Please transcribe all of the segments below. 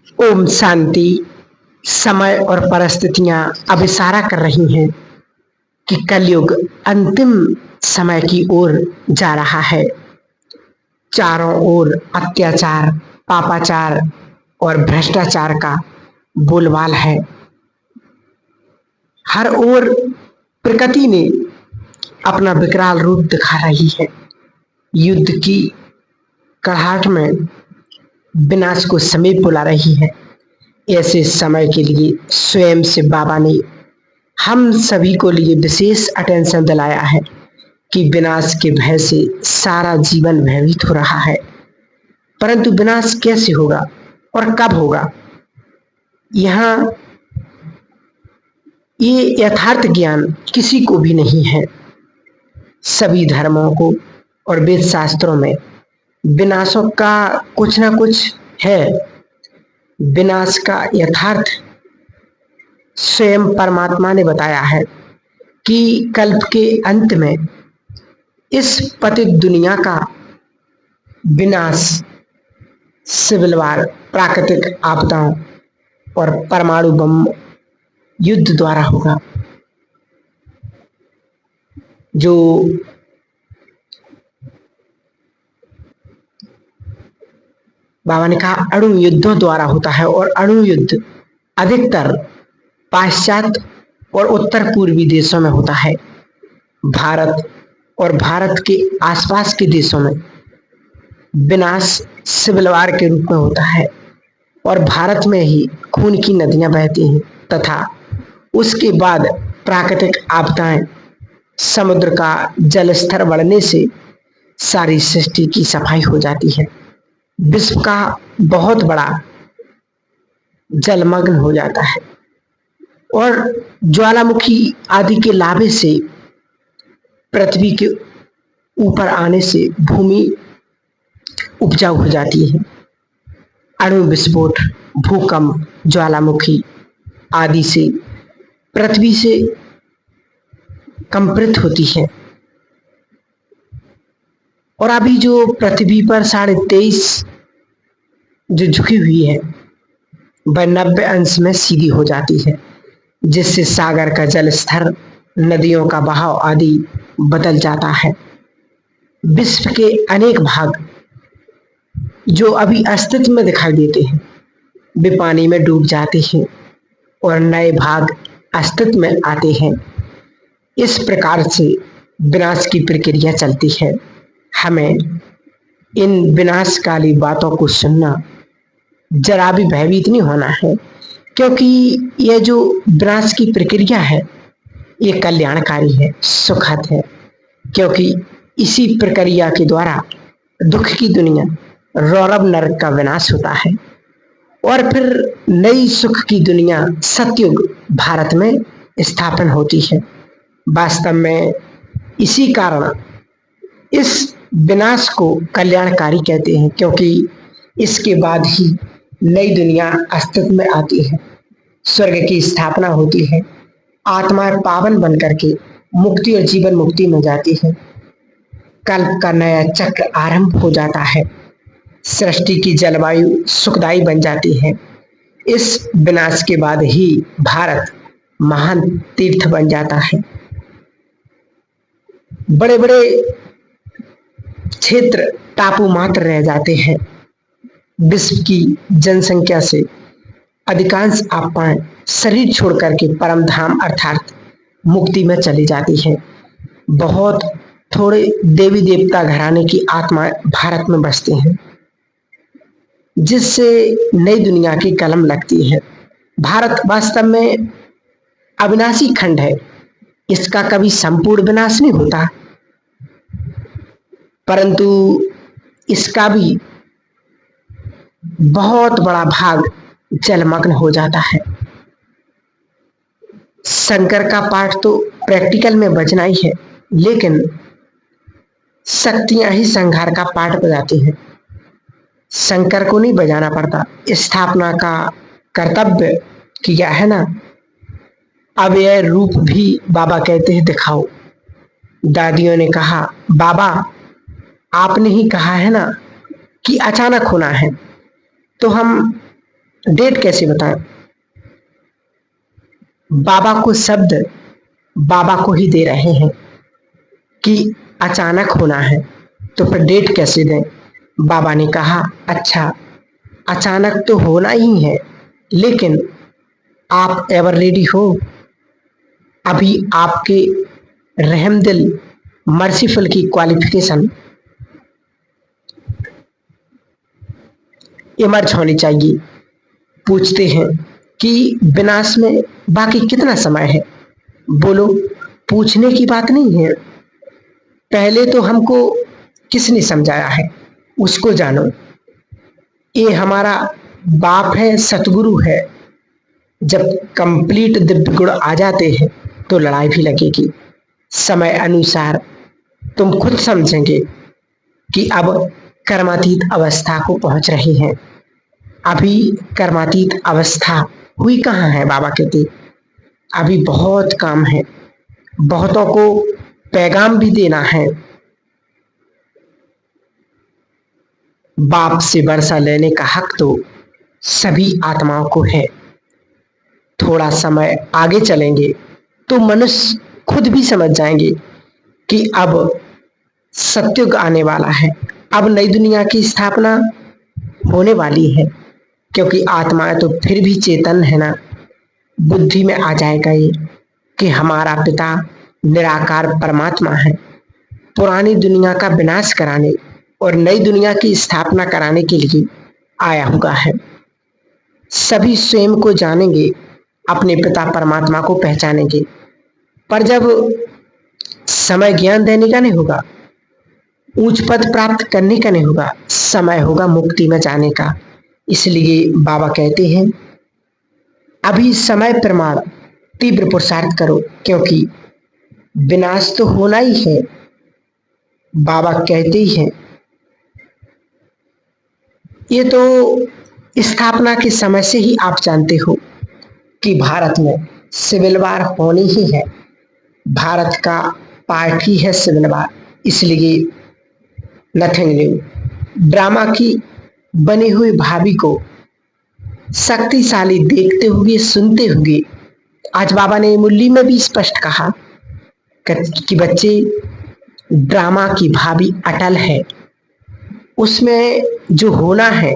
ओम शांति। समय और परिस्थितियां अब इशारा कर रही हैं कि कलयुग अंतिम समय की ओर जा रहा है। चारों ओर अत्याचार, पापाचार और भ्रष्टाचार का बोलबाल है। हर ओर प्रकृति ने अपना विकराल रूप दिखा रही है। युद्ध की कड़ाहट में विनाश को समीप बुला रही है। ऐसे समय के लिए स्वयं से बाबा ने हम सभी को लिए विशेष अटेंशन दिलाया है कि विनाश के भय से सारा जीवन भयभीत हो रहा है। परंतु विनाश कैसे होगा और कब होगा, यहाँ ये यथार्थ ज्ञान किसी को भी नहीं है। सभी धर्मों को और वेद शास्त्रों में विनाशों का कुछ ना कुछ है। विनाश का यथार्थ स्वयं परमात्मा ने बताया है कि कल्प के अंत में इस पतित दुनिया का विनाश सिविल वार, प्राकृतिक आपदाओं और परमाणु बम युद्ध द्वारा होगा। जो बाबा ने कहा अणु युद्धों द्वारा होता है, और अणु युद्ध अधिकतर पाश्चात्य और उत्तर पूर्वी देशों में होता है। भारत और भारत के आसपास के देशों में विनाश सिविल वार के रूप में होता है, और भारत में ही खून की नदियां बहती हैं तथा उसके बाद प्राकृतिक आपदाएं, समुद्र का जल स्तर बढ़ने से सारी सृष्टि की सफाई हो जाती है। विश्व का बहुत बड़ा जलमग्न हो जाता है, और ज्वालामुखी आदि के लावे से पृथ्वी के ऊपर आने से भूमि उपजाऊ हो जाती है। अणु विस्फोट, भूकंप, ज्वालामुखी आदि से पृथ्वी से कंपित होती है। और अभी जो पृथ्वी पर 23.5 जो झुकी हुई है वह 90 अंश में सीधी हो जाती है, जिससे सागर का जल स्तर, नदियों का बहाव आदि बदल जाता है। विश्व के अनेक भाग जो अभी अस्तित्व में दिखाई देते हैं वे पानी में डूब जाते हैं और नए भाग अस्तित्व में आते हैं। इस प्रकार से विनाश की प्रक्रिया चलती है। हमें इन विनाशकाली बातों को सुनना, जरा भी भयभीत नहीं होना है, क्योंकि यह जो विनाश की प्रक्रिया है ये कल्याणकारी है, सुखद है। क्योंकि इसी प्रक्रिया के द्वारा दुख की दुनिया, रौरव नरक का विनाश होता है, और फिर नई सुख की दुनिया सतयुग भारत में स्थापन होती है। वास्तव में इसी कारण इस विनाश को कल्याणकारी कहते हैं, क्योंकि इसके बाद ही नई दुनिया अस्तित्व में आती है, स्वर्ग की स्थापना होती है, आत्माएं पावन बन करके मुक्ति और जीवन मुक्ति में जाती है, कल्प का नया चक्र आरंभ हो जाता है, सृष्टि की जलवायु सुखदायी बन जाती है। इस विनाश के बाद ही भारत महान तीर्थ बन जाता है। बड़े बड़े क्षेत्र टापू मात्र रह जाते हैं। विश्व की जनसंख्या से अधिकांश आत्माएं शरीर छोड़कर के परम धाम अर्थात मुक्ति में चली जाती है। बहुत थोड़े देवी देवता घराने की आत्माएं भारत में बसती हैं, जिससे नई दुनिया की कलम लगती है। भारत वास्तव में अविनाशी खंड है, इसका कभी संपूर्ण विनाश नहीं होता, परंतु इसका भी बहुत बड़ा भाग जलमग्न हो जाता है। शंकर का पाठ तो प्रैक्टिकल में बजना ही है, लेकिन शक्तियां ही संहार का पाठ बजाती हैं। शंकर को नहीं बजाना पड़ता, स्थापना का कर्तव्य किया है ना। अब यह रूप भी बाबा कहते हैं दिखाओ। दादियों ने कहा बाबा आपने ही कहा है ना कि अचानक होना है, तो हम डेट कैसे बताएं? बाबा को शब्द बाबा को ही दे रहे हैं कि अचानक होना है, तो फिर डेट कैसे दें? बाबा ने कहा, अच्छा अचानक तो होना ही है, लेकिन आप एवर रेडी हो? अभी आपके रहमदिल मर्सीफुल की क्वालिफिकेशन इमर्ज होनी चाहिए। पूछते हैं कि विनाश में बाकी कितना समय है? बोलो, पूछने की बात नहीं है, पहले तो हमको किसने समझाया है उसको जानो। ये हमारा बाप है, सतगुरु है। जब कंप्लीट दिव्य गुण आ जाते हैं तो लड़ाई भी लगेगी। समय अनुसार तुम खुद समझेंगे कि अब कर्मातीत अवस्था को पहुंच रहे हैं। अभी कर्मातीत अवस्था हुई कहाँ है? बाबा कहते अभी बहुत काम है, बहुतों को पैगाम भी देना है। बाप से वर्षा लेने का हक तो सभी आत्माओं को है। थोड़ा समय आगे चलेंगे तो मनुष्य खुद भी समझ जाएंगे कि अब सत्युग आने वाला है, अब नई दुनिया की स्थापना होने वाली है। क्योंकि आत्माएं तो फिर भी चेतन है ना, बुद्धि में आ जाएगा ये कि हमारा पिता निराकार परमात्मा है, पुरानी दुनिया का विनाश कराने और नई दुनिया की स्थापना कराने के लिए आया हुआ है। सभी स्वयं को जानेंगे, अपने पिता परमात्मा को पहचानेंगे। पर जब समय ज्ञान देने का नहीं होगा, उच्च पद प्राप्त करने का नहीं होगा, समय होगा मुक्ति में जाने का। इसलिए बाबा कहते हैं अभी समय प्रमाण तीव्र पुरुषार्थ करो, क्योंकि विनाश तो होना ही है। बाबा कहते ही हैं ये तो स्थापना के समय से ही आप जानते हो कि भारत में सिविल वार होनी ही है। भारत का पार्ट ही है सिविल वार, इसलिए नथिंग न्यू। ड्रामा की बनी हुई भाभी को शक्तिशाली देखते हुए सुनते हुए आज बाबा ने मुरली में भी स्पष्ट कहा कि बच्चे, ड्रामा की भाभी अटल है, उसमें जो होना है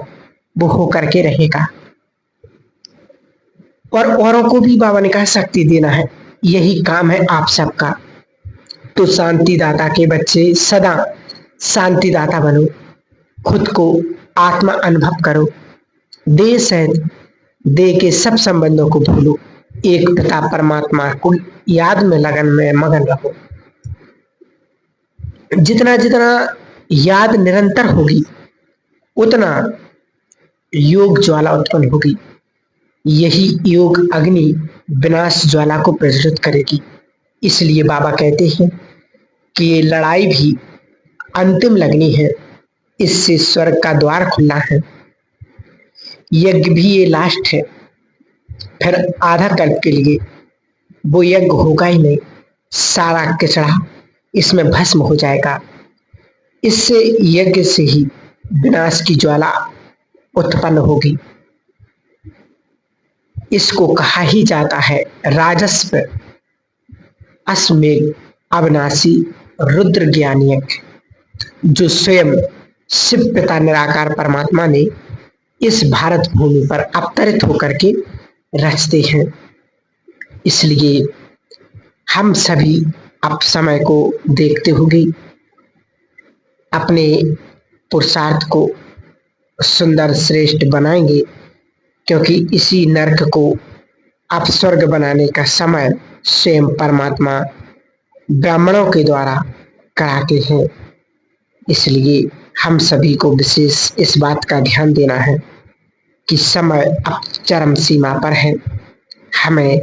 वो हो करके रहेगा। और औरों को भी बाबा ने कहा शक्ति देना है, यही काम है आप सबका। तो शांतिदाता के बच्चे सदा शांतिदाता बनो, खुद को आत्मा अनुभव करो, देह सहित देह के सब संबंधों को भूलो, एक पिता परमात्मा को याद में लगन में मगन रहो। जितना जितना याद निरंतर होगी उतना योग ज्वाला उत्पन्न होगी। यही योग अग्नि विनाश ज्वाला को प्रज्वलित करेगी। इसलिए बाबा कहते हैं कि ये लड़ाई भी अंतिम लगनी है, इससे स्वर्ग का द्वार खुला है। यज्ञ भी ये लास्ट है, फिर आधा कल्प के लिए वो यज्ञ होगा ही नहीं, सारा कचरा इसमें भस्म हो जाएगा। इससे यज्ञ से ही विनाश की ज्वाला उत्पन्न होगी। इसको कहा ही जाता है राजस्व अश्वमेध अविनाशी रुद्र ज्ञानी यज्ञ, जो स्वयं शिव पिता निराकार परमात्मा ने इस भारत भूमि पर अवतरित होकर के रचते हैं। इसलिए हम सभी अब समय को देखते हुए अपने पुरुषार्थ को सुंदर श्रेष्ठ बनाएंगे, क्योंकि इसी नरक को अब स्वर्ग बनाने का समय स्वयं परमात्मा ब्राह्मणों के द्वारा कराते हैं। इसलिए हम सभी को विशेष इस बात का ध्यान देना है कि समय अब चरम सीमा पर है। हमें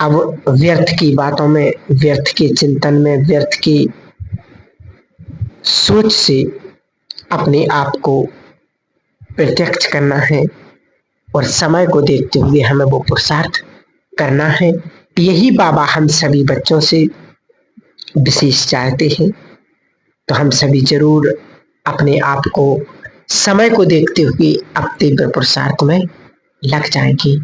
अब व्यर्थ की बातों में, व्यर्थ के चिंतन में, व्यर्थ की सोच से अपने आप को प्रत्यक्ष करना है और समय को देखते हुए हमें वो पुरुषार्थ करना है। यही बाबा हम सभी बच्चों से विशेष चाहते हैं। तो हम सभी जरूर अपने आप को समय को देखते हुए अब तीव्र पुरुषार्थ में लग जाएंगी।